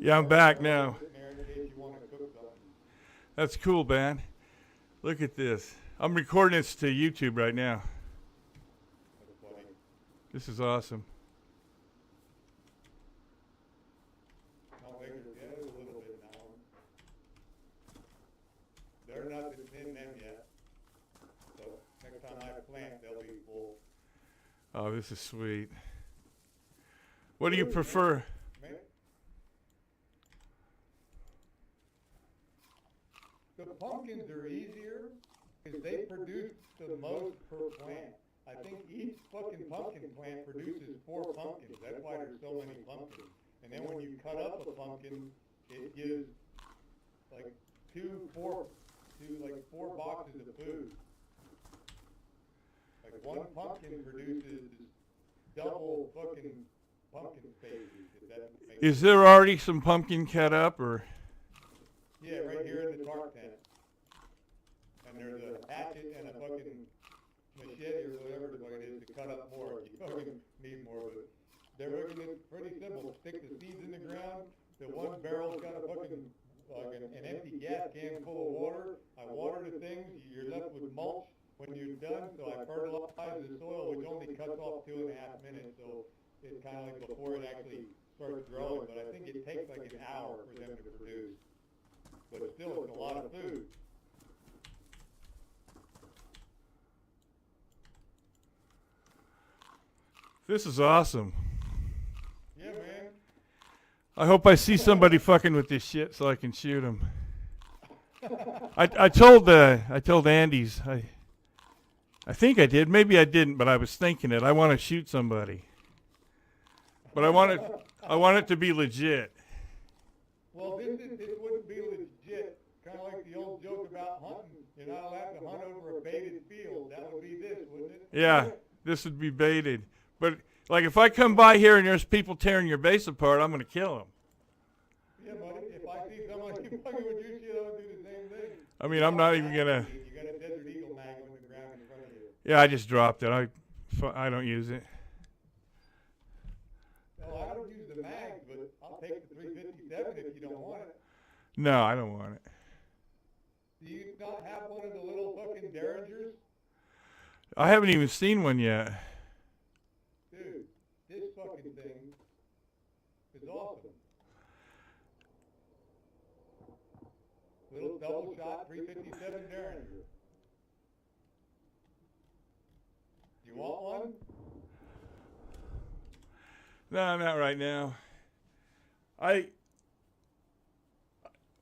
Yeah, I'm back now. That's cool, man. Look at this. I'm recording this to YouTube right now. This is awesome. They're not in them yet. So next time I plant, they'll be full. Oh, this is sweet. What do you prefer? Man. The pumpkins are easier because they produce the most per plant. I think each fucking pumpkin plant produces 4 pumpkins. That's why there's so many pumpkins. And then when you cut up a pumpkin, it gives like 4 boxes of food. Like one pumpkin produces double fucking pumpkin spaces. If that makes Is there already some pumpkin cut up, or? Yeah, right here in the tarp tent. And there's a hatchet and a fucking machete or whatever the fuck it is to cut up more. You fucking need more, but they're pretty simple. Stick the seeds in the ground. The one barrel's got a fucking an empty gas can full of water. I water the things. You're left with mulch when you're done. So I fertilize the soil, which only cuts off 2.5 minutes. So it's kind of like before it actually starts growing. But I think it takes like an hour for them to produce. But still, it's a lot of food. This is awesome. Yeah, man. I hope I see somebody fucking with this shit so I can shoot them. I told Andy's. I think I did. Maybe I didn't, but I was thinking it. I want to shoot somebody, but I want it to be legit. Well, this wouldn't be legit. Kind of like the old joke about hunting. You're not allowed to hunt over a baited field. That would be this, wouldn't it? Yeah, this would be baited. But like if I come by here and there's people tearing your base apart, I'm gonna kill them. Yeah, buddy. If I see someone fucking with your shit, I would do the same thing. I mean, I'm not even gonna. You got a Desert Eagle mag on the ground in front of you. Yeah, I just dropped it. I don't use it. No, I don't use the mags, but I'll take the 357 if you don't want it. No, I don't want it. Do you not have one of the little fucking Derringers? I haven't even seen one yet. Dude, this fucking thing is awesome. Little double shot 357 Derringer. You want one? No, not right now. I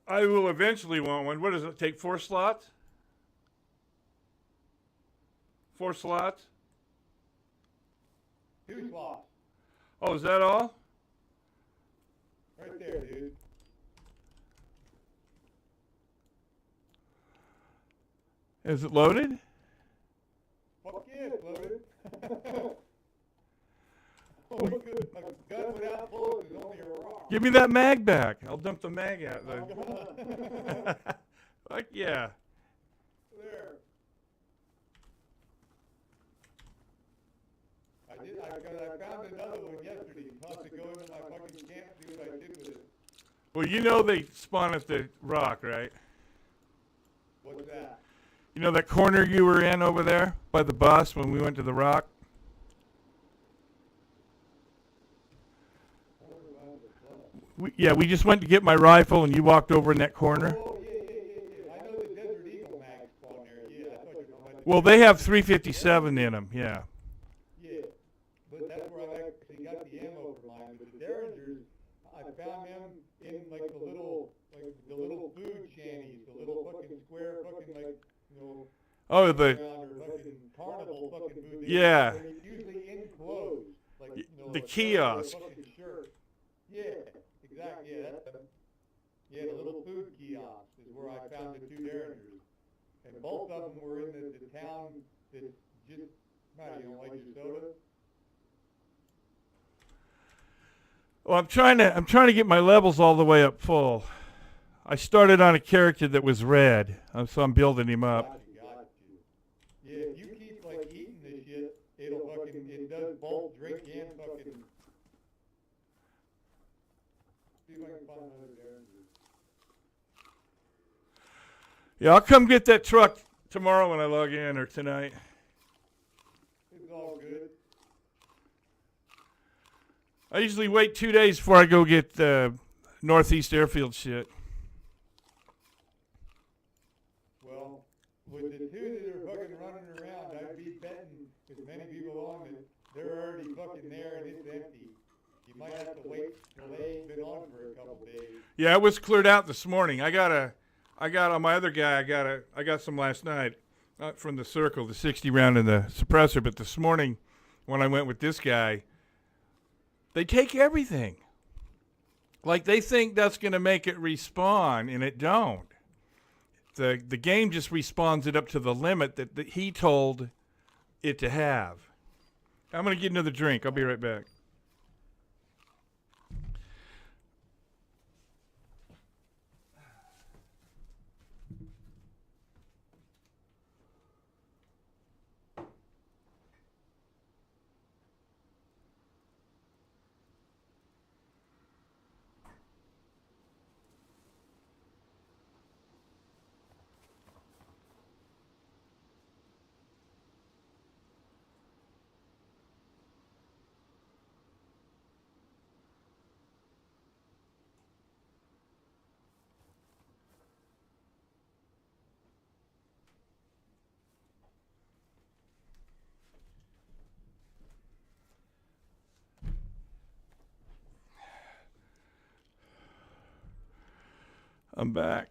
will eventually want one. What does it take? 4 slots? 4 slots? 2 slots. Oh, is that all? Right there, dude. Is it loaded? Fuck yeah, it's loaded. Oh, good. A gun without bullets is only a rock. Give me that mag back. I'll dump the mag out there. Fuck yeah. There. I found another one yesterday. I'll have to go into my fucking camp and see what I did with it. Well, you know they spawn at the rock, right? What's that? You know that corner you were in over there by the bus when we went to the rock? We just went to get my rifle and you walked over in that corner. Oh, yeah. I know the Desert Eagle mag spawn there. Yeah, I thought you were talking about. Well, they have 357 in them, yeah. Yeah, but that's where I actually got the ammo for mine. But the Derringers, I found them in like the little food shanties, the little fucking square fucking Oh, or fucking carnival fucking food. Yeah. They're usually enclosed, like the a kiosk. fucking shirt. Yeah, exactly. Yeah, the little food kiosk is where I found the 2 Derringers, and both of them were in the town that's just. You don't like your soda? Well, I'm trying to get my levels all the way up full. I started on a character that was red, so I'm building him up. Got you. Yeah, if you keep like eating this shit, it does both drink and fucking. see if I can find another Derringer. Yeah, I'll come get that truck tomorrow when I log in, or tonight. It's all good. I usually wait 2 days before I go get Northeast Airfield shit. Well, with the two that are fucking running around, I'd be betting as many people on that they're already fucking there and it's empty. You might have to wait till they ain't been on for a couple days. Yeah, it was cleared out this morning. I got on my other guy. I got some last night from the Circle, the 60 round and the suppressor. But this morning, when I went with this guy, they take everything. Like they think that's going to make it respawn, and it don't. The game just respawns it up to the limit that he told it to have. I'm going to get another drink. I'll be right back. I'm back.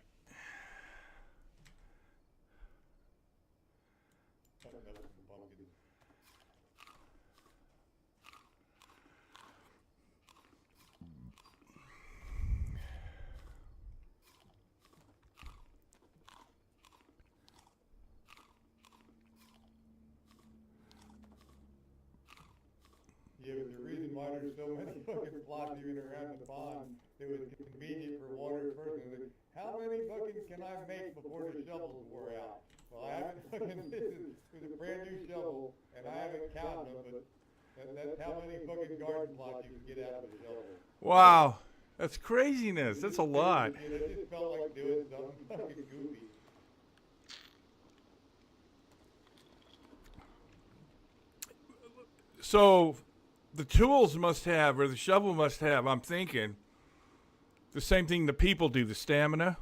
Yeah, but the reason why there's so many fucking plots even around the pond, it was convenient for water first. And like, how many fucking can I make before the shovels wore out? Well, I haven't fucking, this is a brand new shovel, and I haven't counted them, but that's how many fucking garden plots you can get out of a shovel. Wow, that's craziness. That's a lot. Yeah, it just felt like doing something fucking goofy. So the tools must have, or the shovel must have, I'm thinking, the same thing the people do, the stamina.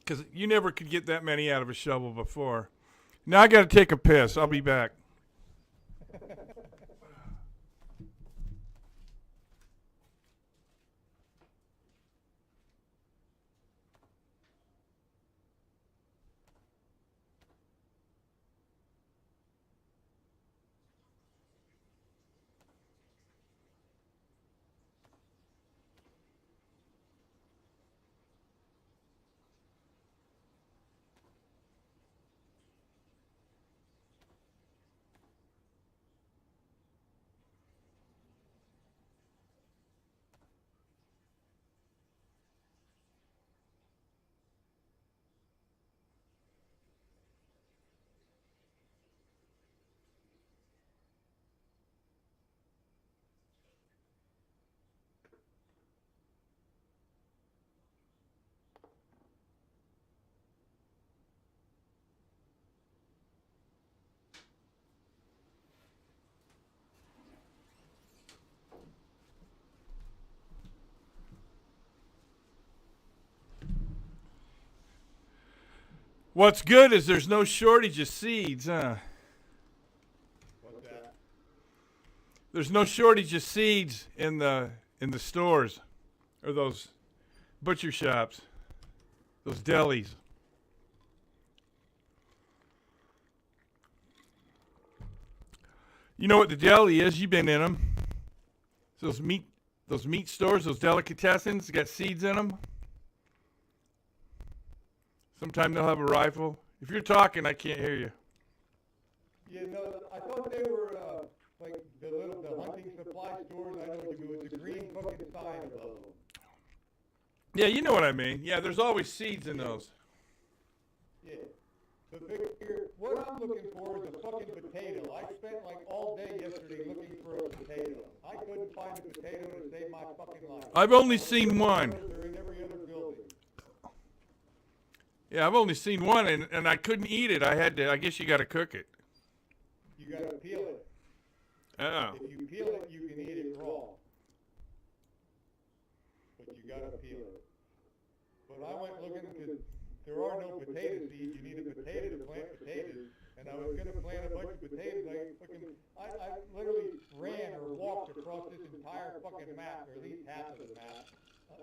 Because you never could get that many out of a shovel before. Now I got to take a piss. I'll be back. What's good is there's no shortage of seeds, huh? What's that? There's no shortage of seeds in the stores, or those butcher shops, those delis. You know what the deli is? You've been in them. Those meat stores, those delicatessens, got seeds in them. Sometime they'll have a rifle. If you're talking, I can't hear you. Yeah, no, I thought they were like the hunting supply stores. I know what you mean with the green fucking sign above them. Yeah, you know what I mean. Yeah, there's always seeds in those. Yeah. So figure, what I'm looking for is a fucking potato. I spent like all day yesterday looking for a potato. I couldn't find a potato to save my fucking life. I've only seen one. They're in every other building. Yeah, I've only seen one, and I couldn't eat it. I had to. I guess you got to cook it. You gotta peel it. Oh. If you peel it, you can eat it raw. But you gotta peel it. But I went looking because there are no potato seeds. You need a potato to plant potatoes. And I was gonna plant a bunch of potatoes. I literally ran or walked across this entire fucking map, or at least half of the map.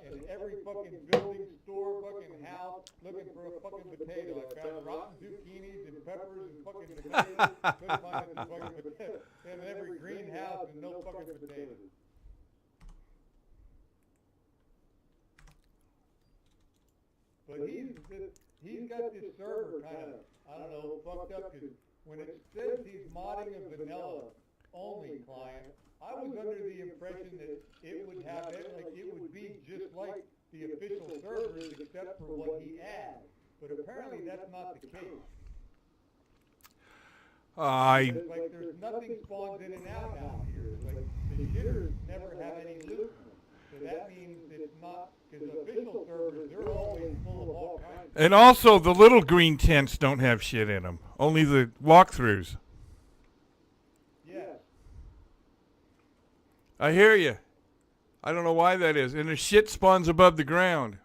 In every fucking building, store, fucking house, looking for a fucking potato. I found rotten zucchinis and peppers and fucking tomatoes. Couldn't find a fucking potato. In every greenhouse and no fucking potatoes. But he's got this server kind of, I don't know, fucked up, because when it says he's modding a vanilla only client, I was under the impression that it would have it, like it would be just like the official servers except for what he adds. But apparently that's not the case. It's like there's nothing spawns in and out down here. It's like the shitters never have any loot. So that means it's not, because official servers, they're always full of all kinds of. And also, the little green tents don't have shit in them. Only the walkthroughs. Yes. I hear you. I don't know why that is. And the shit spawns above the ground.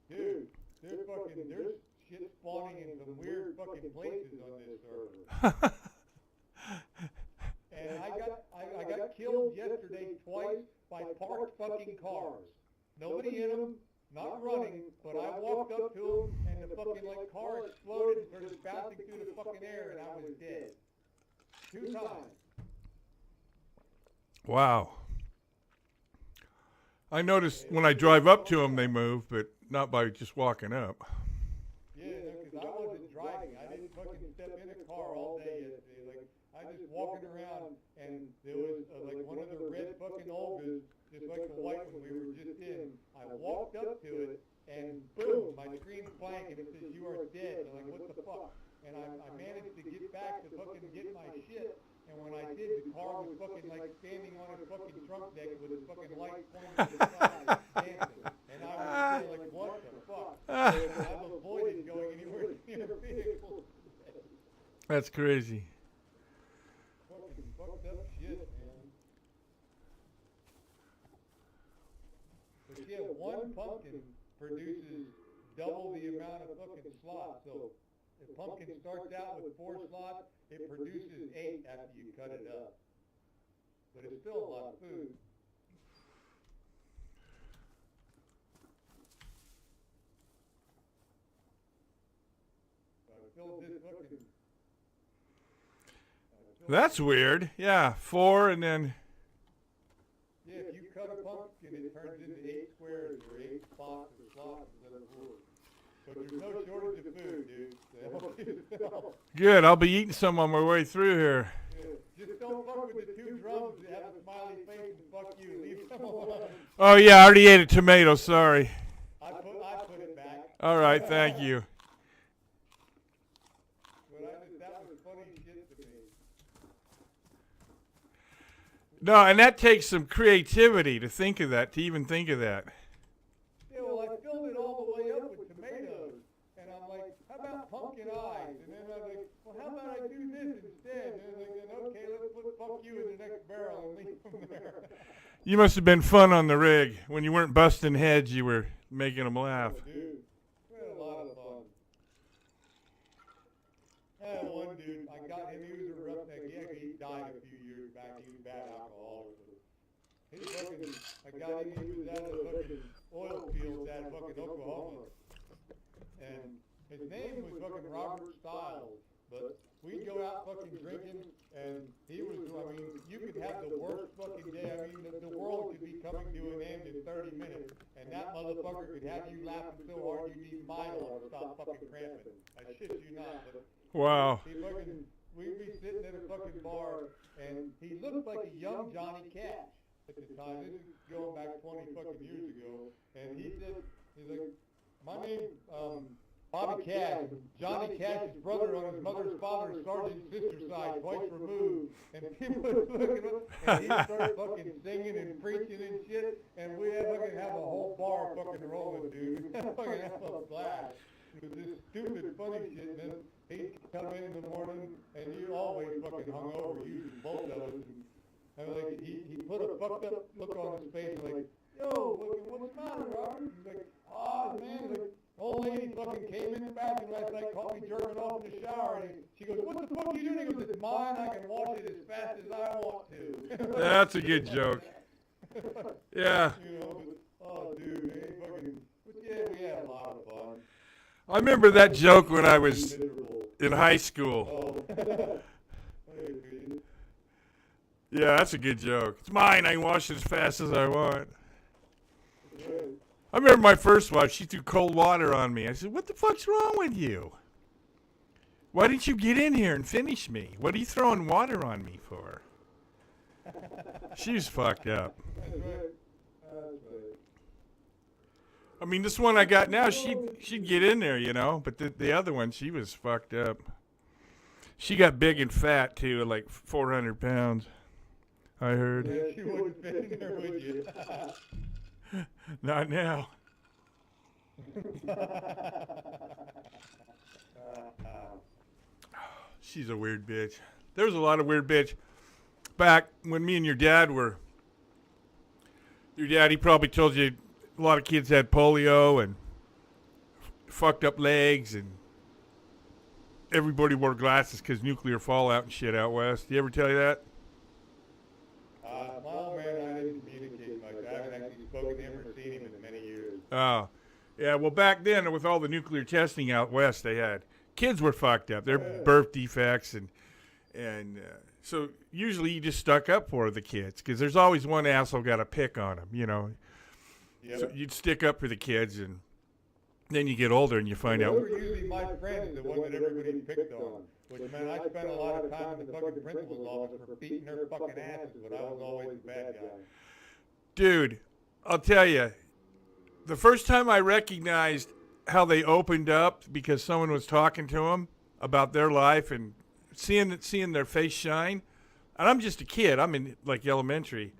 Dude, there's shit spawning in some weird fucking places on this server. And I got killed yesterday twice by parked fucking cars. Nobody in them, not running, but I walked up to them and the fucking like car exploded and started bouncing through the fucking air and I was dead. 2 times. Wow. I noticed when I drive up to them, they move, but not by just walking up. Yeah, because I wasn't driving. I didn't fucking step in a car all day yesterday. Like, I just walking around, and there was like one of the red fucking Olgas, just like the white one we were just in. I walked up to it, and boom, my screen's blank, and it says, "You are dead." I'm like, what the fuck? And I managed to get back to fucking get my shit. And when I did, the car was fucking like standing on its fucking trunk deck with its fucking light pointing to the side, dancing. And I was still like, what the fuck? I've avoided going anywhere near vehicles. That's crazy. Fucking fucked up shit, man. But yeah, one pumpkin produces double the amount of fucking slots. So if pumpkin starts out with 4 slots, it produces 8 after you cut it up. But it's still a lot of food. So I filled this fucking... That's weird. Yeah, 4 and then... Yeah, if you cut a pumpkin, it turns into 8 squares or 8 spots or slots instead of 4. But there's no shortage of food, dude. So Good, I'll be eating some on my way through here. yeah. Just don't fuck with the 2 drums that have a smiley face and fuck you. Leave them alone. Oh, yeah, I already ate a tomato, sorry. I put it back. All right, thank you. But that was funny shit to me. No, and that takes some creativity to think of that, to even think of that. Yeah, well, I filled it all the way up with tomatoes. And I'm like, how about pumpkin eyes? And then I'm like, well, how about I do this instead? And then okay, let's put fuck you in the next barrel and leave from there. You must have been fun on the rig. When you weren't busting heads, you were making them laugh. Oh, dude, we had a lot of fun. I had one dude, I got him, he was a roughneck. He died a few years back. He was a bad alcoholic. His fucking, I got him, he was out of the fucking oil fields out of fucking Oklahoma. And his name was fucking Robert Stiles. But we'd go out fucking drinking, and he was, I mean, you could have the worst fucking day. I mean, the world could be coming to an end in 30 minutes, and that motherfucker could have you laughing so hard you'd need Milo to stop fucking cramping. I shit you not, but Wow. we'd be sitting at a fucking bar, and he looked like a young Johnny Cash at the time. This is going back 20 fucking years ago, and he said, he's like, my name, Bobby Cash, Johnny Cash's brother on his mother's father's sergeant's sister's side, twice removed. And people was looking up, and he started fucking singing and preaching and shit. And we had fucking have a whole bar fucking rolling, dude. Fucking have a blast. It was this stupid, funny shit, man. He'd come in the morning, and you always fucking hung over, usually both of us. And like, he put a fucked up look on his face, like, yo, what's the matter, Robert? He's like, oh, man, like, old lady fucking came in the bathroom last night, caught me jerking off in the shower, and she goes, what the fuck are you doing? He goes, it's mine, I can wash it as fast as I want to. That's a good joke. Yeah. You know, but, oh, dude, man, fucking, but yeah, we had a lot of fun. I remember that joke when I was in high school. Oh. Yeah, that's a good joke. It's mine. I can wash it as fast as I want. I remember my first wife. She threw cold water on me. I said, what the fuck's wrong with you? Why didn't you get in here and finish me? What are you throwing water on me for? She was fucked up. I mean, this one I got now, she'd get in there, you know. But the other one, she was fucked up. She got big and fat, too, like 400 pounds. I heard. Yeah, she wouldn't fit in there, would you? Not now. She's a weird bitch. There was a lot of weird bitch. Back when me and your dad were... Your dad, he probably told you a lot of kids had polio and fucked up legs and everybody wore glasses because nuclear fallout and shit out west. Did he ever tell you that? My old man and I didn't communicate much. I haven't actually spoken to him or seen him in many years. Oh. Yeah, well, back then, with all the nuclear testing out west, they had kids were fucked up. Their birth defects, and so usually you just stuck up for the kids because there's always one asshole got a pick on them, you know. Yep. So you'd stick up for the kids, and then you get older and you find out. Those were usually my friends, the one that everybody picked on. Which, man, I spent a lot of time in the fucking principal's office for beating their fucking asses, but I was always the bad guy. Dude, I'll tell you, the first time I recognized how they opened up because someone was talking to them about their life and seeing their face shine, and I'm just a kid. I'm in like elementary.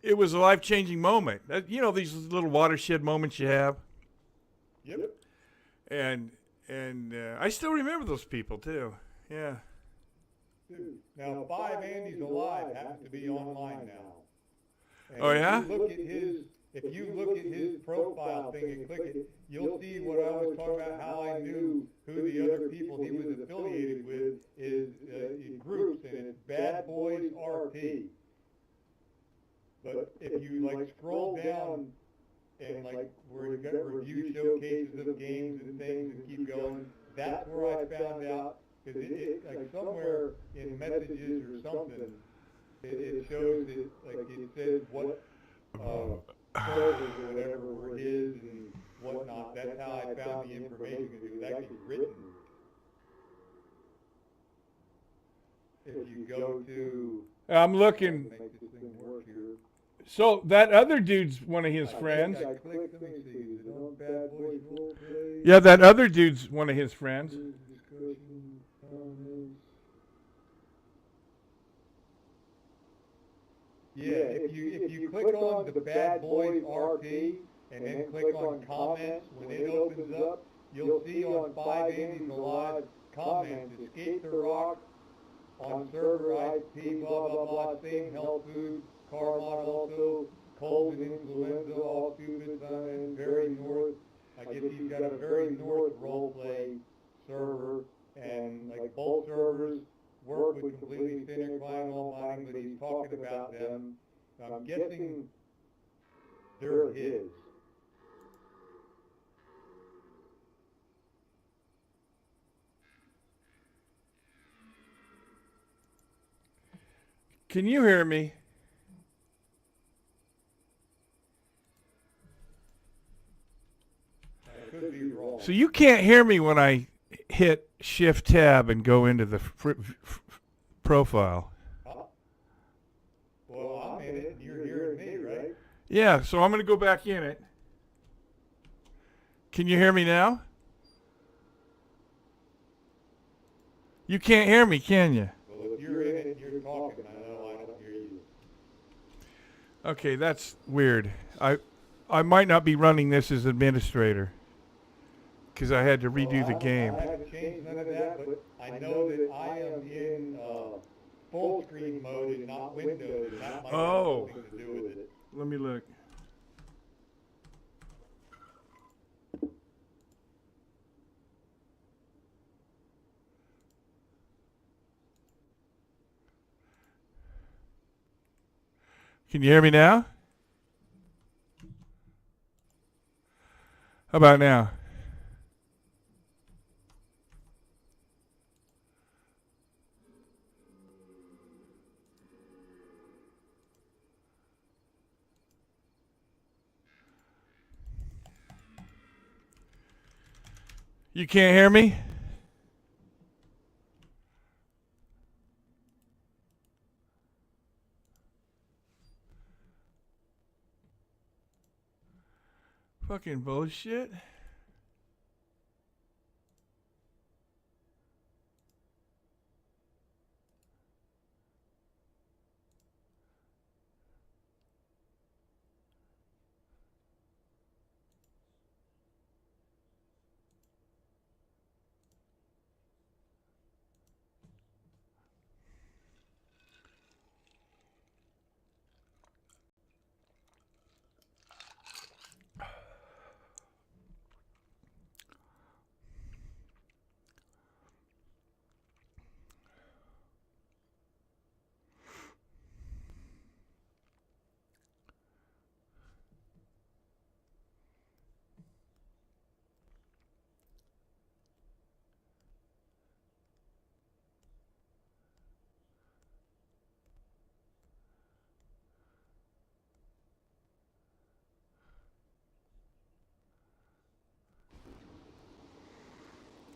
It was a life-changing moment. You know these little watershed moments you have. Yep. And I still remember those people too. Yeah. Dude, now 5 Andy's Alive happens to be online now. And Oh, yeah? If you look at his profile thing and click it, you'll see what I was talking about, how I knew who the other people he was affiliated with is in groups, and it's Bad Boys RT. But if you like scroll down and like where you got review showcases of games and things and keep going, that's where I found out, because it like somewhere in messages or something, it shows it, like it says what servers or whatever were his and whatnot. That's how I found the information, because it was actually written. If you go to... I'm looking. Make this thing work here. So that other dude's one of his friends. I clicked, let me see, is it on Bad Boys Roleplay? Yeah, that other dude's one of his friends. Discussion, comments. Yeah, if you click on the Bad Boys RT and then click on comments, when it opens up, you'll see on 5 Andy's Alive comments, Escape the Rock, on server IP, blah, blah, blah, same health food, car mod also, cold and influenza, all stupid, and very north. I guess he's got a very north roleplay server, and like both servers work with completely thin client all mining, but he's talking about them. I'm guessing they're his. Can you hear me? I could be wrong. So you can't hear me when I hit Shift Tab and go into the profile. Well, I'm in it, and you're hearing me, right? Yeah, so I'm going to go back in it. Can you hear me now? You can't hear me, can you? Well, if you're in it and you're talking, I know I don't hear you. Okay, that's weird. I might not be running this as administrator because I had to redo the game. I haven't changed none of that, but I know that I am in full screen mode and not windowed, and that might have something to do with it. Let me look. Can you hear me now? How about now? You can't hear me? Fucking bullshit.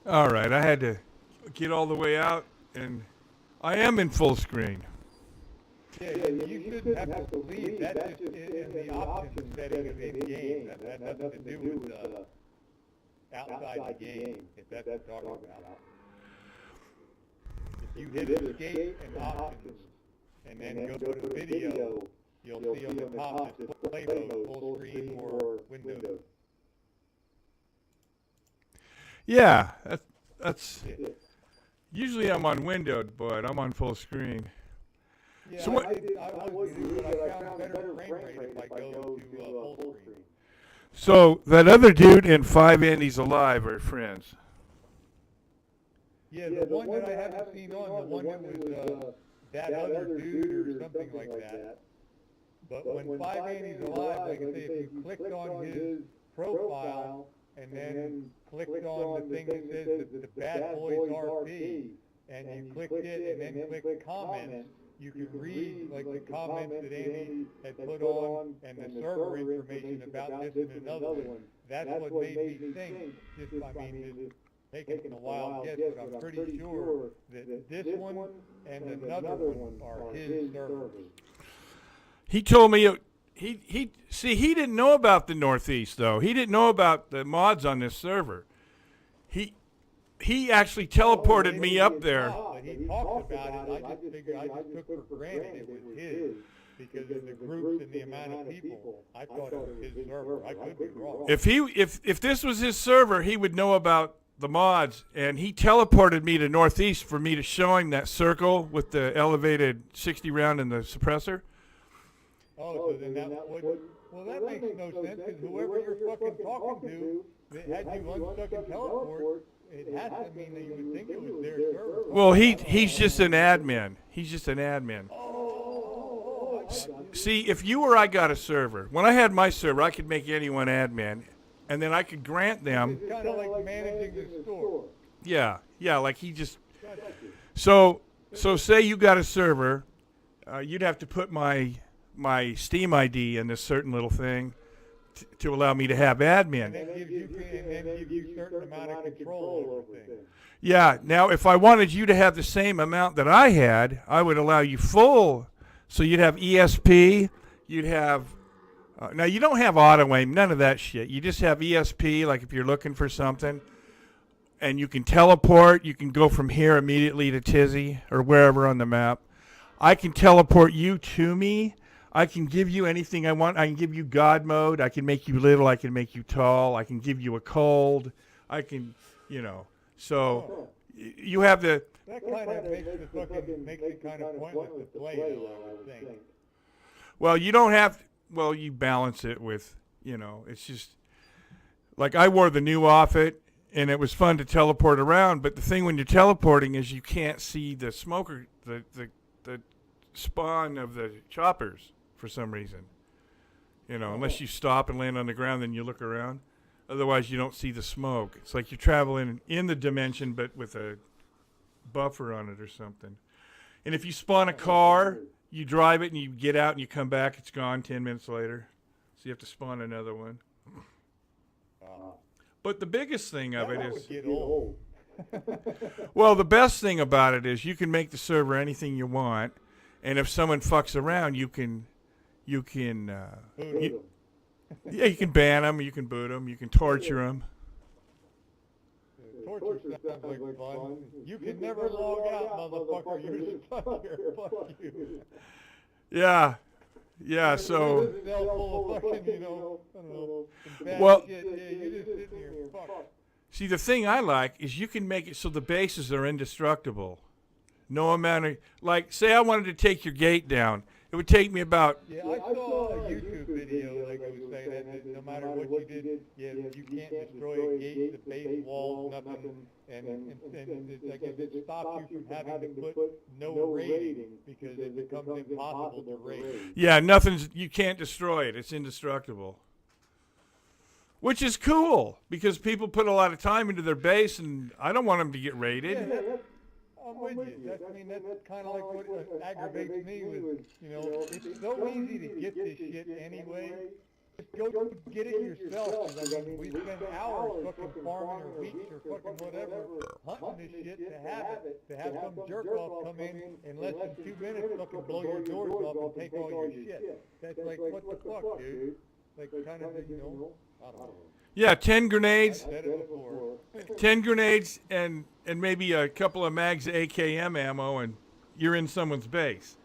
All right, I had to get all the way out, and I am in full screen. Yeah, you shouldn't have to leave. That's just in the options setting of in-game. That has nothing to do with outside the game, if that's what you're talking about. If you hit escape and options, and then go to video, you'll see on the top display mode, full screen or Windows. Yeah, that's usually I'm on windowed, but I'm on full screen. Yeah, So what? I would do, but I found better frame rate if I go to full screen. So that other dude and 5 Andy's Alive are friends. Yeah, the one that I haven't seen on, the one that was that other dude or something like that. But when 5 Andy's Alive, like I say, if you clicked on his profile and then clicked on the thing that says the Bad Boys RP, and you clicked it and then clicked comments, you could read like the comments that Andy had put on and the server information about this and another one. That's what made me think, just taking a wild guess, but I'm pretty sure that this one and another one are his servers. He told me he didn't know about the Northeast though. He didn't know about the mods on this server. He actually teleported me up there. But he talked about it. I just took for granted it was his because of the groups and the amount of people. I thought it was his server. I could be wrong. If this was his server, he would know about the mods, and he teleported me to Northeast for me to show him that circle with the elevated 60 round and the suppressor. Oh, so then that would, well, that makes no sense, because whoever you're fucking talking to that had you unstuck and teleport, it has to mean that you would think it was their server. Well, he's just an admin. He's just an admin. See, if you or I got a server, when I had my server, I could make anyone admin, and then I could grant them. It's kind of like managing the store. Yeah, like he just. So say you got a server, you'd have to put my Steam ID in this certain little thing to allow me to have admin. And then give you certain amount of control over things. Yeah. Now, if I wanted you to have the same amount that I had, I would allow you full. So you'd have ESP, you'd have Now, you don't have auto aim, none of that shit. You just have ESP, like if you're looking for something. And you can teleport. You can go from here immediately to Tizzy or wherever on the map. I can teleport you to me. I can give you anything I want. I can give you God mode. I can make you little. I can make you tall. I can give you a cold. I can, So you have the... That kind of makes it kind of pointless to play, though, I would think. Well, you don't have... Well, you balance it with, it's just... Like, I wore the new outfit, and it was fun to teleport around, but the thing when you're teleporting is you can't see the smoker, the spawn of the choppers for some reason. Unless you stop and land on the ground, then you look around. Otherwise, you don't see the smoke. It's like you're traveling in the dimension, but with a buffer on it or something. And if you spawn a car, you drive it and you get out and you come back, it's gone 10 minutes later. So you have to spawn another one. But the biggest thing of it is... Get old. Well, the best thing about it is you can make the server anything you want. And if someone fucks around, you can you can ban them, you can boot them, you can torture them. Torture sounds like fun. You can never log out, motherfucker. You're stuck here. Fuck you. Yeah, so... This is full of fucking, I don't know, some bad Well, shit. Yeah, you're just sitting here. Fuck. see, the thing I like is you can make it so the bases are indestructible. No amount of... Like, say I wanted to take your gate down. It would take me about... Yeah, I saw a YouTube video, like I was saying, that no matter what you did, you can't destroy a gate, the base walls, nothing, and like it stops you from having to put no rating, because it becomes impossible to rate. Yeah, nothing's... You can't destroy it. It's indestructible. Which is cool, because people put a lot of time into their base, and I don't want them to get raided. Yeah, I'm with you. That's kind of like what aggravates me with, it's so easy to get this shit anyway. Just go get it yourself. 'Cause I mean, we spend hours fucking farming or weeks or fucking whatever, hunting this shit to have some jerk off come in less than 2 minutes, fucking blow your doors off and take all your shit. That's like, what the fuck, dude? Like, kind of, I don't know. Yeah, 10 grenades. I've said it before. 10 grenades and maybe a couple of mags of AKM ammo, and you're in someone's base.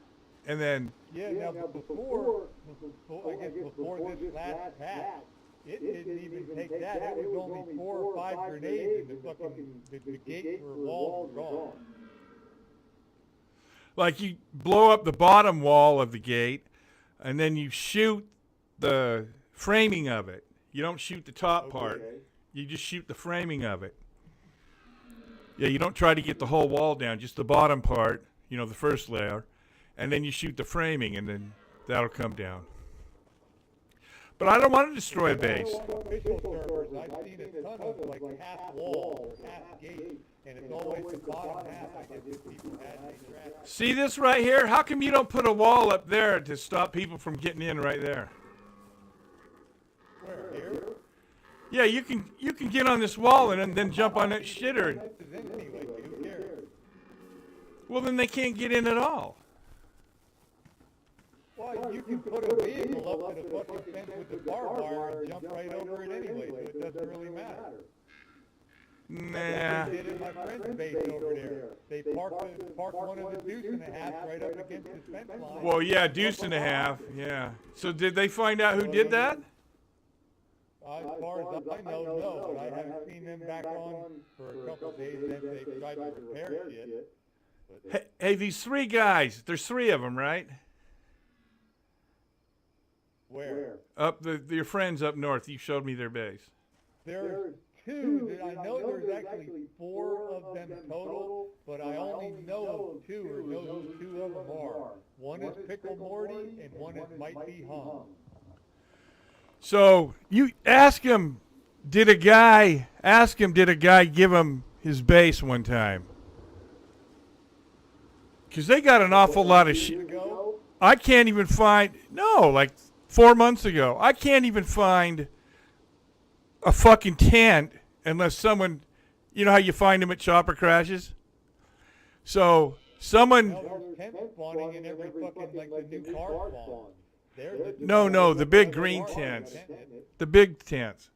And then... Yeah, now before this last patch, it didn't even take that. It was only 4 or 5 grenades, and the gates were walls were gone. Like, you blow up the bottom wall of the gate, and then you shoot the framing of it. You don't shoot the top part. You just shoot the framing of it. Yeah, you don't try to get the whole wall down, just the bottom part, the first layer. And then you shoot the framing, and then that'll come down. But I don't want to destroy a base. Official servers, I've seen a ton of like half wall or half gate, and it's always the bottom half. I guess if people had any trash. See this right here? How come you don't put a wall up there to stop people from getting in right there? Where, here? Yeah, you can get on this wall and then jump on that shitter. Anyway, who cares? Well, then they can't get in at all. Well, you can put a vehicle up to the fucking fence with the barbed wire and jump right over it anyway, so it doesn't really matter. Nah. They did in my friend's base over there. They parked one of the deuce and a half right up against the fence line. Well, yeah, deuce and a half, yeah. So did they find out who did that? As far as I know, no, but I haven't seen them back on for a couple of days since they tried to repair shit. Hey, these 3 guys, there's 3 of them, right? Where? Up your friends up north. You showed me their base. There's 2. I know there's actually 4 of them total, but I only know of 2, or know who 2 of them are. One is Pickle Morty, and one is Might Be Hung. So you ask him, did a guy give him his base one time? Because they got an awful lot of shit. I can't even find, like 4 months ago. I can't even find a fucking tent unless someone, you know how you find them at chopper crashes? So someone... There's tents spawning in every fucking, like the new car spawn. No, the big green tents. The big tents.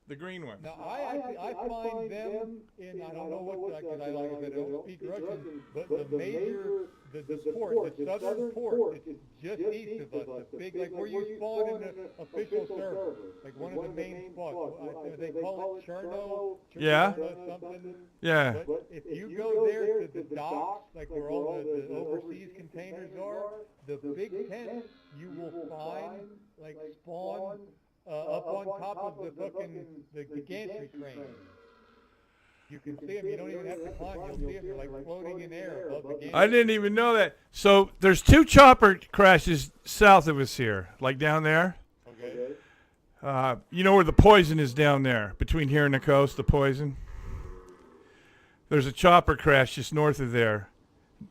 The green ones. Now, I find them in, I don't know what, because I like I said, I don't speak Russian, but the major, the port, the southern port, it's just east of us, the big, like where you spawn in the official server, like one of the main spots. They call it Cherno, Yeah. something. Yeah. But if you go there to the docks, like where all the overseas containers are, the big tent, you will find, like, spawn up on top of the fucking, the gantry crane. You can see them, you don't even have to climb, you'll see them, they're like floating in air above the gantry. I didn't even know that. So there's 2 chopper crashes south of us here, like down there. Okay. You know where the poison is down there, between here and the coast, the poison? There's a chopper crash just north of there,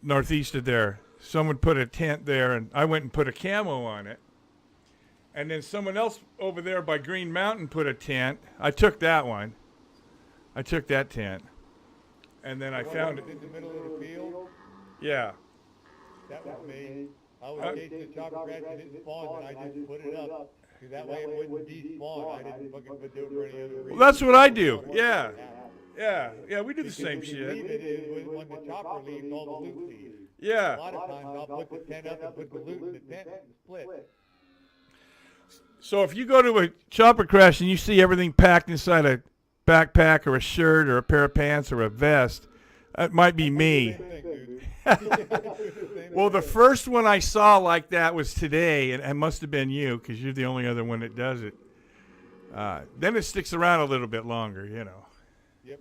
northeast of there. Someone put a tent there, and I went and put a camo on it. And then someone else over there by Green Mountain put a tent. I took that one. I took that tent. And then I found it. In the middle of the field? Yeah. That was me. I was chasing the chopper crash and it spawned, and I just put it up. Because that way it wouldn't despawn. I didn't fucking do it for any other reason. Well, that's what I do. Yeah. Yeah, we do the same shit. Leave it is when the chopper leaves, all the loot leaves. Yeah. A lot of times I'll put the tent up and put the loot in the tent and split. So if you go to a chopper crash and you see everything packed inside a backpack or a shirt or a pair of pants or a vest, that might be me. Well, the first one I saw like that was today, and it must have been you because you're the only other one that does it. Then it sticks around a little bit longer, you know. Yep.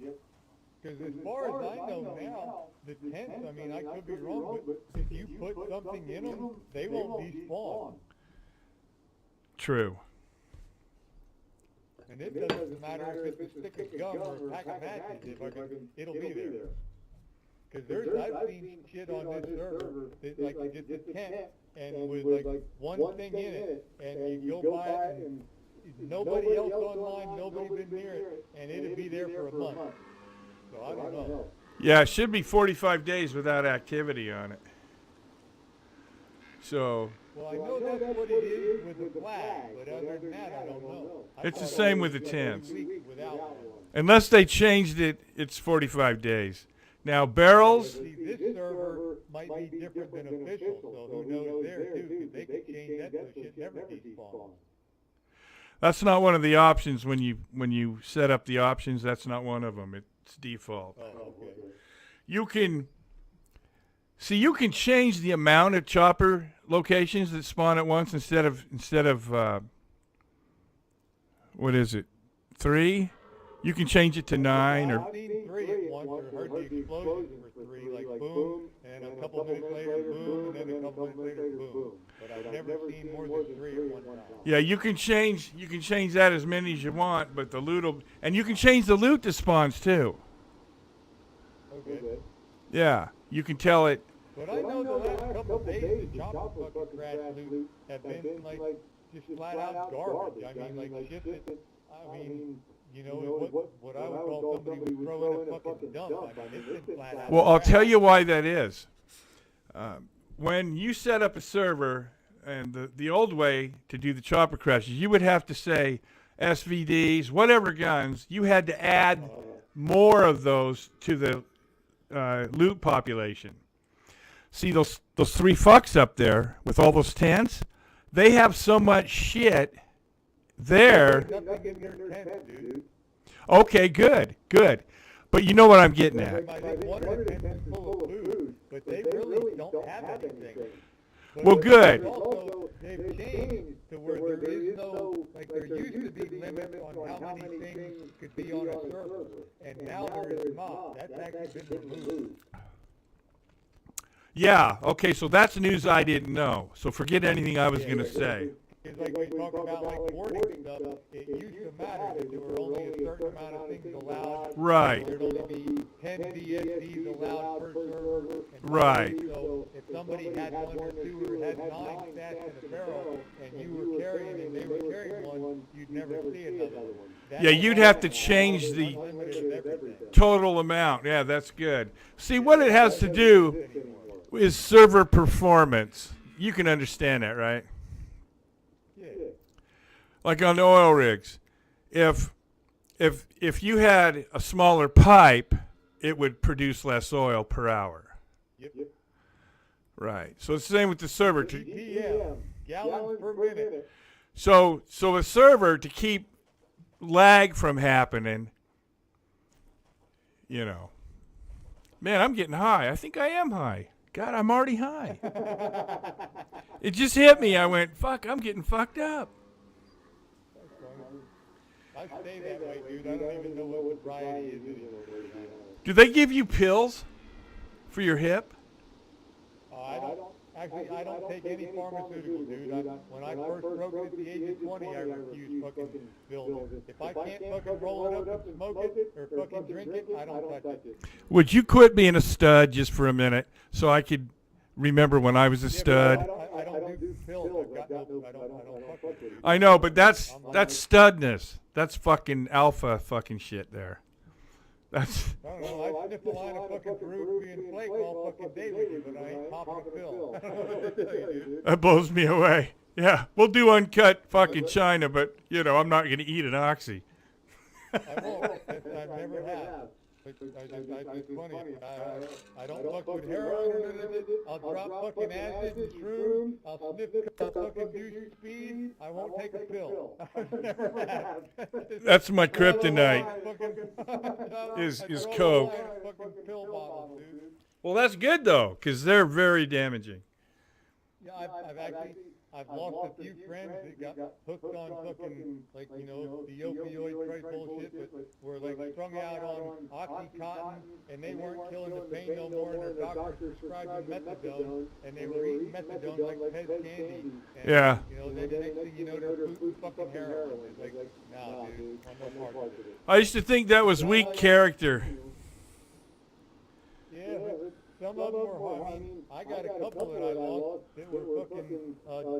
Because as far as I know now, the tents, I mean, I could be wrong, but if you put something in them, they won't despawn. True. And it doesn't matter if it's a stick of gum or a pack of matches, it'll be there. Because I've seen shit on this server, that, like just a tent, and with like one thing in it, and you go by it, and nobody else online, nobody been near it, and it'd be there for a month. So I don't know. Yeah, it should be 45 days without activity on it. So. Well, I know that's what it is with the flag, but other than that, I don't know. It's the same with the tents. Without one. Unless they changed it, it's 45 days. Now, barrels. See, this server might be different than official, so who knows there too, because they could change that so shit never despawns. That's not one of the options when you set up the options. That's not one of them. It's default. Oh, okay. You can change the amount of chopper locations that spawn at once instead of what is it, 3? You can change it to 9 or. I've seen 3 at once, or heard the explosion for 3, like boom, and a couple minutes later boom, and then a couple minutes later boom. But I've never seen more than 3 at one time. Yeah, you can change that as many as you want, but the loot and you can change the loot that spawns too. Okay. Yeah, you can tell it. But I know the last couple of days the chopper fucking crash loot have been like just flat out garbage. I mean, like shit that, I mean, you know, what I would call somebody would throw in a fucking dump. I mean, it's been flat out. Well, I'll tell you why that is. When you set up a server, and the old way to do the chopper crashes, you would have to say SVDs, whatever guns, you had to add more of those to the loot population. See those 3 fucks up there with all those tents? They have so much shit there. Okay, good. But you know what I'm getting at. But they really don't have anything. Well, good. Also, they've changed to where there is no, like there used to be limits on how many things could be on a server, and now there is not. That's actually been removed. Yeah, okay, so that's news I didn't know. So forget anything I was going to say. It's like we talk about like porting stuff, it used to matter that there were only a certain amount of things allowed. Right. There'd only be 10 DSDs allowed per server. And Right. So if somebody had 1 or 2 or had 9 stats in a barrel, and you were carrying and they were carrying one, you'd never see another one. Yeah, you'd have to change the total amount. Yeah, that's good. See, what it has to do is server performance. You can understand that, right? Yeah. Like on the oil rigs, if you had a smaller pipe, it would produce less oil per hour. Yep. Right. So it's the same with the server. GPM, gallons per minute. So a server, to keep lag from happening, you know. Man, I'm getting high. I think I am high. God, I'm already high. It just hit me. I went, fuck, I'm getting fucked up. I stay that way, dude. I don't even know what sobriety is anymore. Do they give you pills for your hip? I don't take any pharmaceuticals, dude. When I first broke it at the age of 20, I refused fucking pills. If I can't fucking roll it up and smoke it or fucking drink it, I don't touch it. Would you quit being a stud just for a minute so I could remember when I was a stud? I don't do pills. I don't fuck with it. I know, but that's studness. That's fucking alpha fucking shit there. That's. I don't know. I sniff a line of fucking Peruvian flake all fucking day with you, but I ain't popping a pill. I don't know what to tell you, dude. That blows me away. Yeah, we'll do uncut fucking China, but you know I'm not gonna eat an oxy. I won't. I never have. It's funny. I don't fuck with heroin. I'll drop fucking acid and shrooms. I'll sniff fucking douche speed. I won't take a pill. I've never have. That's my kryptonite. Is coke. Fucking pill bottles, dude. Well, that's good though, because they're very damaging. Yeah, I've lost a few friends that got hooked on fucking, like, you know, the opioid price bullshit, but were like strung out on Oxycontin, and they weren't killing the pain no more, and their doctor prescribed them methadone, and they were eating methadone like Pez candy. And, Yeah. you know, the next thing you know, they're fucking heroin. It's like, nah, dude, I'm no part of it. I used to think that was weak character. Yeah, but some of them were, I mean, I got a couple that I lost that were fucking,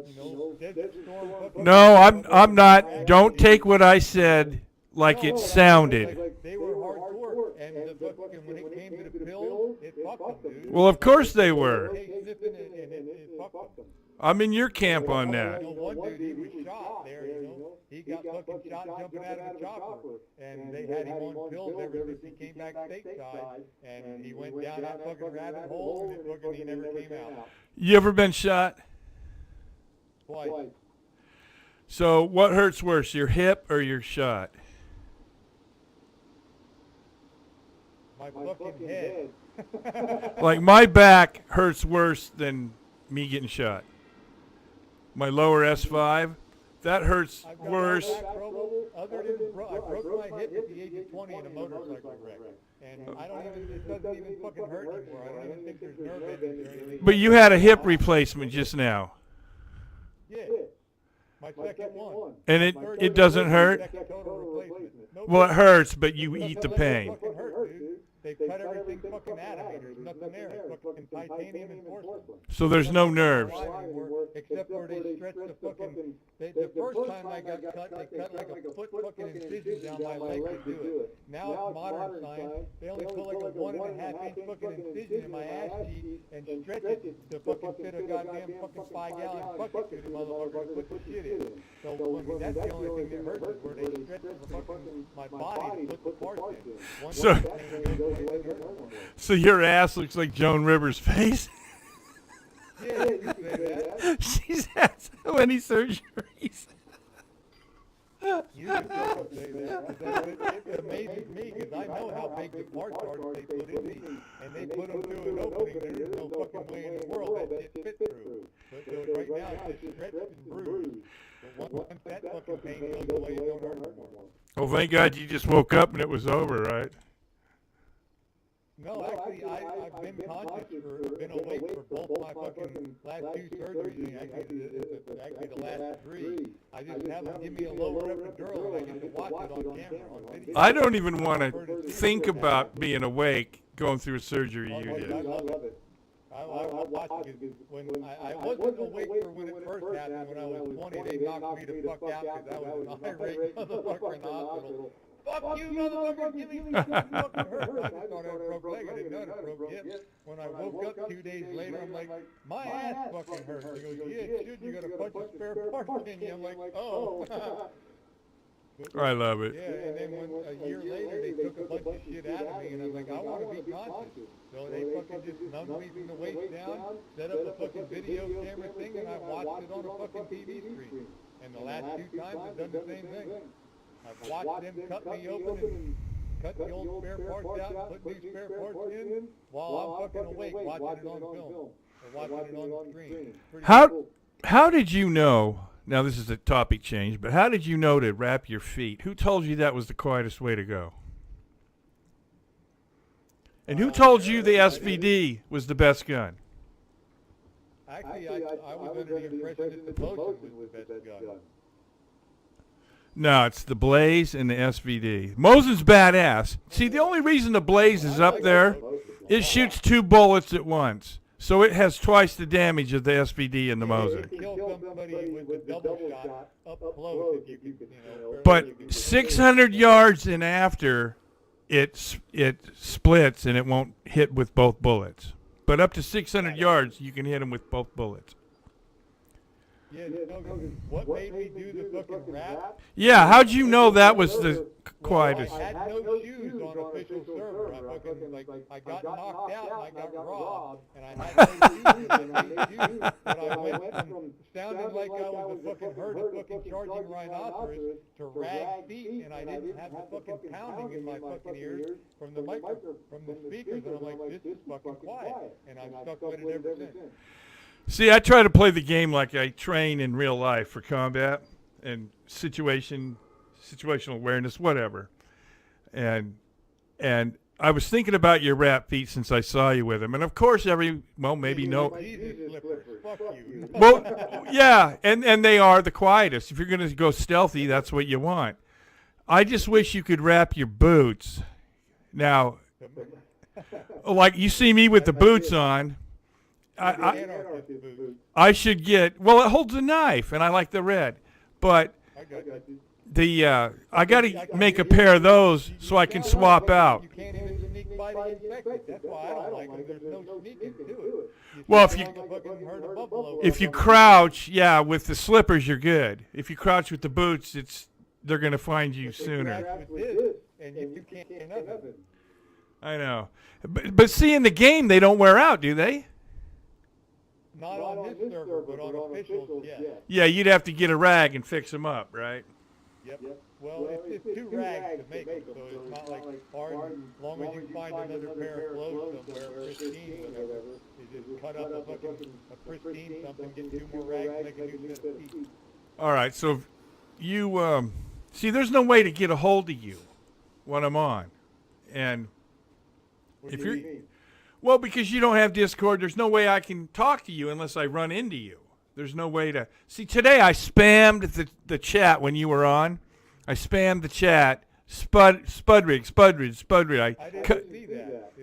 you know, Desert Storm fucking... No, I'm not. Don't take what I said like it sounded. Like, they were hardcore, and the fucking, when it came to the pills, it fucked them, dude. Well, of course they were. They sniffing it, and it fucked them. I'm in your camp on that. You know, one dude, he was shot there, you know. He got fucking shot jumping out of a chopper, and they had him on pills ever since he came back stateside, and he went down that fucking rabbit hole, and he never came out. You ever been shot? Twice. So what hurts worse, your hip or your shot? My fucking head. Like my back hurts worse than me getting shot. My lower S5, that hurts worse. Other than I broke my hip at the age of 20 in a motorcycle wreck, and it doesn't even fucking hurt anymore. I don't even think there's nerve endings or anything. But you had a hip replacement just now. Yeah, my second one. And it doesn't hurt? Second total replacement. Well, it hurts, but you eat the pain. It fucking hurt, dude. They cut everything fucking out of me. There's nothing there. It's fucking titanium and porcelain. So there's no nerves. Except where they stretch the fucking... The first time I got cut, they cut like a foot fucking incision down my leg to do it. Now it's modern science. They only put like a 1.5 inch fucking incision in my ass cheek and stretch it to fucking fit a goddamn fucking 5-gallon bucket to the motherfucker to put the shit in. So I mean, that's the only thing that hurts is where they stretch the fucking my body to put the parts in. So your ass looks like Joan Rivers' face? Yeah, you can say that. She's had so many surgeries. You can say that. It amazes me because I know how big the parts are that they put in these, and they put them through an opening there is no fucking way in the world that shit fit through. But so right now it's just stretched and bruised. But once that fucking pain goes away, it don't hurt anymore. Oh, thank God you just woke up and it was over, right? No, actually, I've been conscious been awake for both my fucking last 2 surgeries, actually the last 3. I just have them give me a lower epidural and I get to watch it on camera, on video. I don't even want to think about being awake going through a surgery you I did. love it. I watched it because when I wasn't awake for when it first happened. When I was 20, they knocked me the fuck out because I was an irate motherfucker in the hospital. fuck you, motherfucker, give me some fucking hurt. I just thought I had a broke leg. I didn't know I had a broke hip. When I woke up 2 days later, I'm like, my ass fucking hurts. He goes, yeah, it should. You got a bunch of spare parts in you. I'm like, oh. I love it. Yeah, and then a year later, they took a bunch of shit out of me, and I'm like, I want to be conscious. So they fucking just numbed me from the waist down, set up a fucking video camera thing, and I watched it on a fucking TV screen. And the last 2 times, I've done the same thing. I've watched them cut me open and cut the old spare parts out and put new spare parts in while I'm fucking awake watching it on film or watching it on the screen. How did you know? Now this is a topic change, but how did you know to wrap your feet? Who told you that was the quietest way to go? And who told you the SVD was the best gun? Actually, I was under the impression that the Mosin was the best gun. No, it's the Blaze and the SVD. Mosin's badass. See, the only reason the Blaze is up there, it shoots 2 bullets at once. So it has twice the damage of the SVD and the Mosin. Kill somebody with a double shot up close if you can, But 600 yards and after, it splits and it won't hit with both bullets. But up to 600 yards, you can hit them with both bullets. Yeah, what made me do the fucking rap? Yeah, how'd you know that was the quietest? I had no shoes on official server. I got knocked out and I got robbed, and I had no shoes and I made shoes. But I went from sounding like I was a fucking herd of fucking charging rhinoceros to rag feet, and I didn't have the fucking pounding in my fucking ears from the speakers, and I'm like, this is fucking quiet, and I'm stuck with it ever since. See, I try to play the game like I train in real life for combat and situational awareness, whatever. And I was thinking about your rap feet since I saw you with them. And of course, maybe no. Fuck you. Well, yeah, and they are the quietest. If you're going to go stealthy, that's what you want. I just wish you could wrap your boots. Now, like you see me with the boots on. I should get, well, it holds a knife, and I like the red. But I got to make a pair of those so I can swap out. You can't even sneak by the infected. That's why I don't like them. There's no sneaking to it. Well, if you crouch, yeah, with the slippers, you're good. If you crouch with the boots, they're going to find you sooner. And you can't get nothing. I know. But see, in the game, they don't wear out, do they? Not on this server, but on officials, yes. Yeah, you'd have to get a rag and fix them up, right? Yep. Well, it's 2 rags to make them, so it's not like hard. As long as you find another pair of clothes somewhere, pristine, whatever, you just cut up a pristine something, get 2 more rags, make a new set of feet. All right, so you see, there's no way to get a hold of you when I'm on, and if you're. Well, because you don't have Discord, there's no way I can talk to you unless I run into you. There's no way to... See, today I spammed the chat when you were on. I spammed the chat. Spudrig.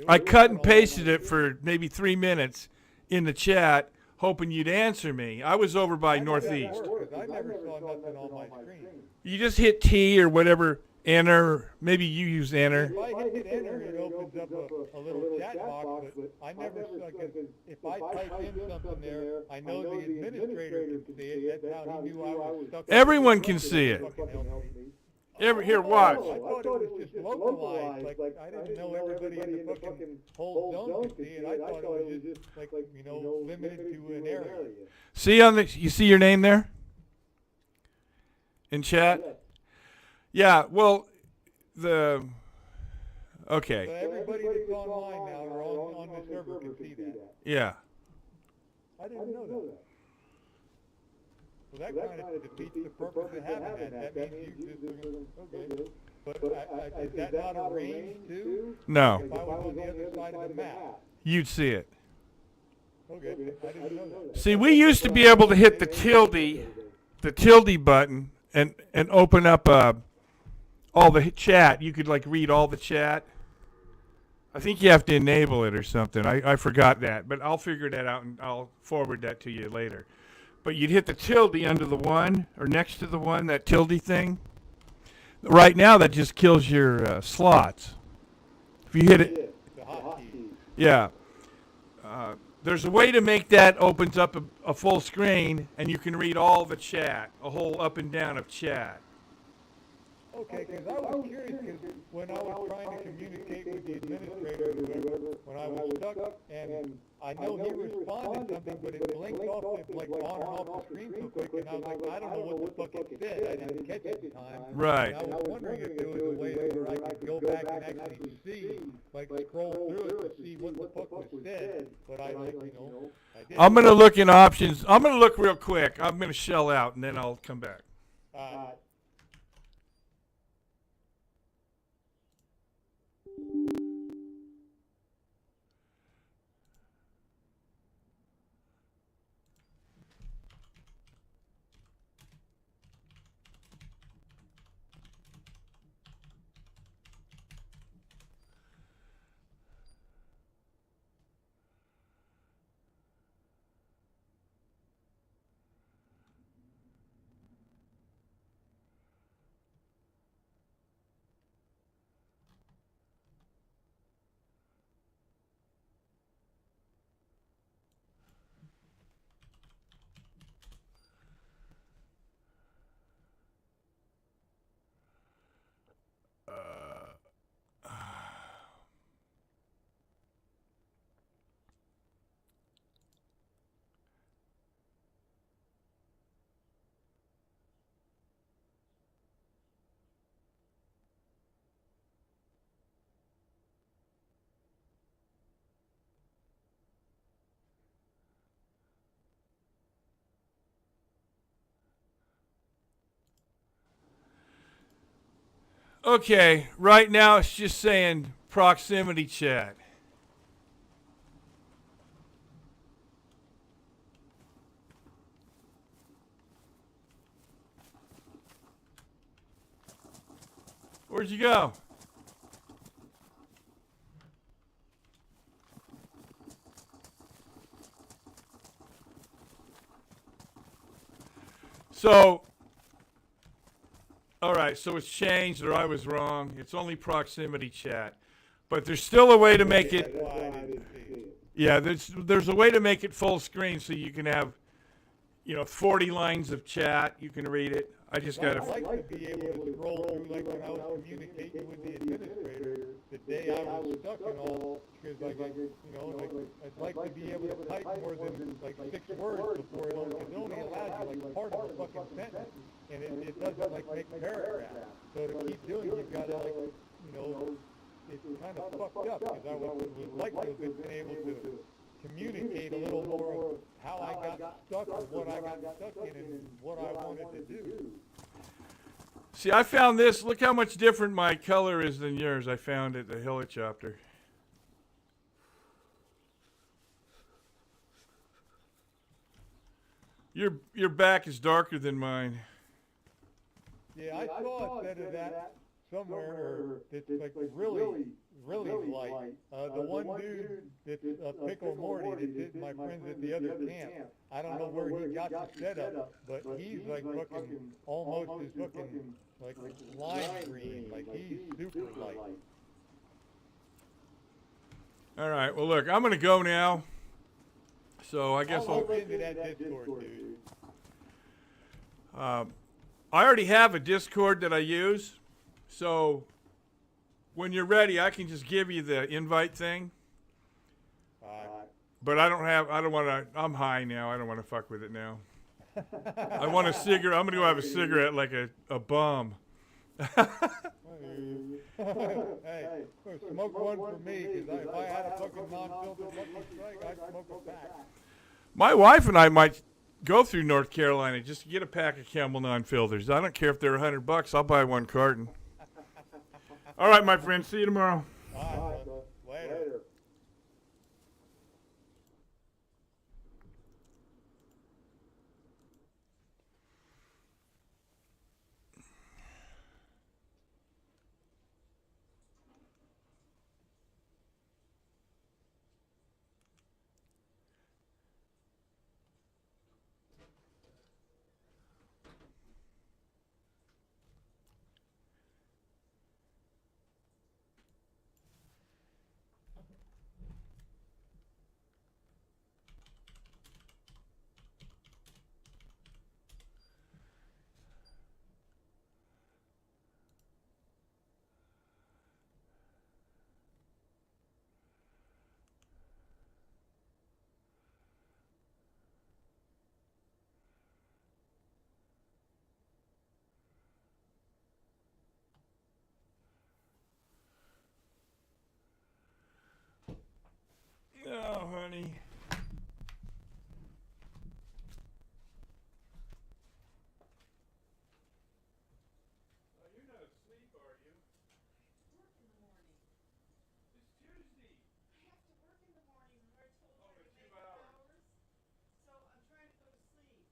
I cut and pasted it for maybe 3 minutes in the chat, hoping you'd answer me. I was over by Northeast. I never saw nothing on my screen. You just hit T or whatever, enter. Maybe you use enter. If I hit enter, it opens up a little chat box, but I never saw, because if I type in something there, I know the administrator can see it. That's how he knew I was stuck. Everyone can see it. Here, watch. I thought it was just localized. Like, I didn't know everybody in the fucking whole zone could see it. I thought it was just, limited to an area. See you see your name there? In chat? Yeah, well, okay. So everybody that's online now or on the server can see that. Yeah. I didn't know that. Well, that kind of defeats the purpose of having that. That means you just, okay. But is that not a range too? No. If I was on the other side of the map. You'd see it. Okay, I didn't know that. See, we used to be able to hit the tilde button and open up all the chat. You could read all the chat. I think you have to enable it or something. I forgot that, but I'll figure that out and I'll forward that to you later. But you'd hit the tilde under the one or next to the one, that tilde thing. Right now, that just kills your slots. If you hit it, The hotkey. yeah. There's a way to make that opens up a full screen, and you can read all the chat, a whole up and down of chat. Okay, because I was curious, because when I was trying to communicate with the administrator, or whoever, when I was stuck, and I know he responded something, but it blinked off, it like on and off the screen so quick, and I was like, I don't know what the fuck it said, I didn't catch it in time. Right. And I was wondering if there was a way where I could go back and actually see, like scroll through it to see what the fuck was said, but I like, I didn't. I'm going to look in options. I'm going to look real quick. I'm going to shell out, and then I'll come back. Okay, right now it's just saying proximity chat. Where'd you go? So, all right, so it's changed, or I was wrong. It's only proximity chat. But there's still a way to make it. That's why I didn't see it. Yeah, there's a way to make it full screen so you can have, 40 lines of chat. You can read it. I just got I'd to. like to be able to scroll through, like when I was communicating with the administrator, the day I was stuck and all, because like, I'd like to be able to type more than like 6 words before it only, because it only allows you like part of a fucking sentence, and it doesn't like make paragraphs. So to keep doing, you've got to like, it's kind of fucked up, because I would like to have been able to communicate a little more of how I got stuck or what I got stuck in and what I wanted to do. See, I found this. Look how much different my color is than yours. I found at the helicopter. Your back is darker than mine. Yeah, I saw a set of that somewhere that's like really light. The one dude that's Pickle Morty that did my friends at the other camp. I don't know where he got the setup, but he's like fucking almost as fucking like lime green. Like he's super light. All right. Well, look, I'm gonna go now. So I guess I'll look into that Discord, dude. I already have a Discord that I use. So when you're ready, I can just give you the invite thing. But I don't want to, I'm high now. I don't want to fuck with it now. I want a cigarette. I'm going to go have a cigarette like a bum. Hey, smoke one for me, because if I had a fucking non-filtered Lucky Strike, I'd smoke a pack. My wife and I might go through North Carolina just to get a pack of Camel non-filters. I don't care if they're $100. I'll buy one carton. All right, my friend. See you tomorrow. All right, bro. Later. Ernie. Oh, you're not asleep, are you? Work in the morning. It's Tuesday. I have to work in the morning. Remember I told you Oh, I for could 2 make hours. hours? So I'm trying to go to sleep.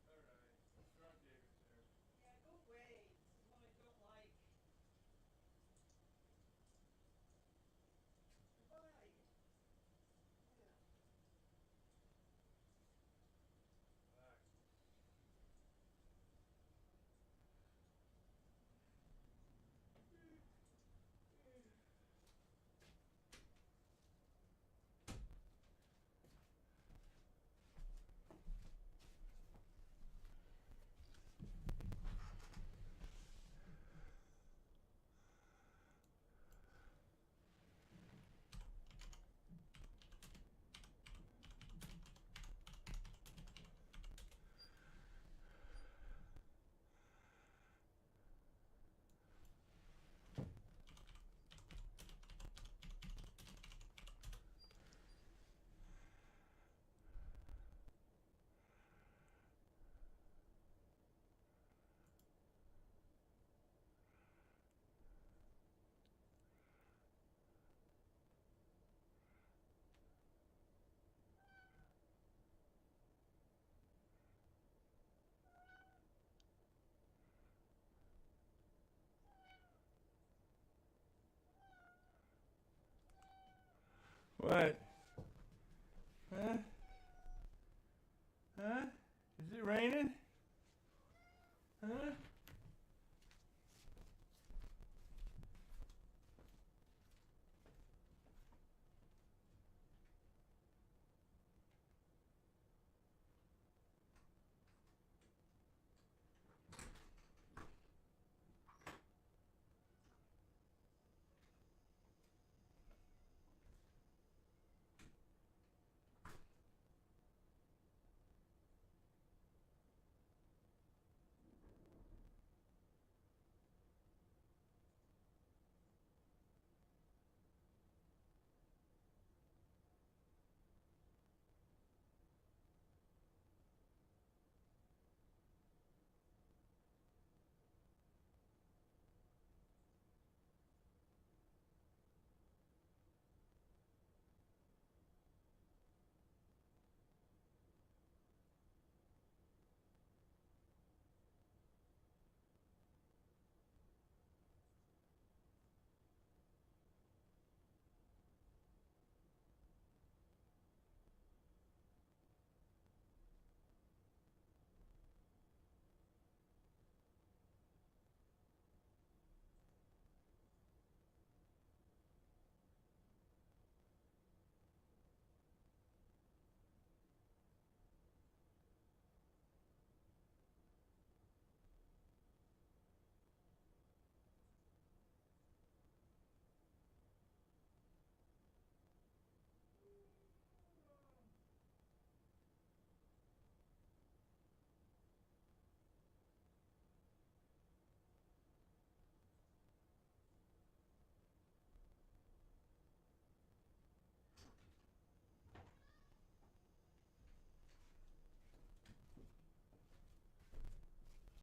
All right. Strong David's there. Yeah, go away. This is one I don't like. Goodbye. Yeah. Relax. What? Huh? Huh? Is it raining? Huh?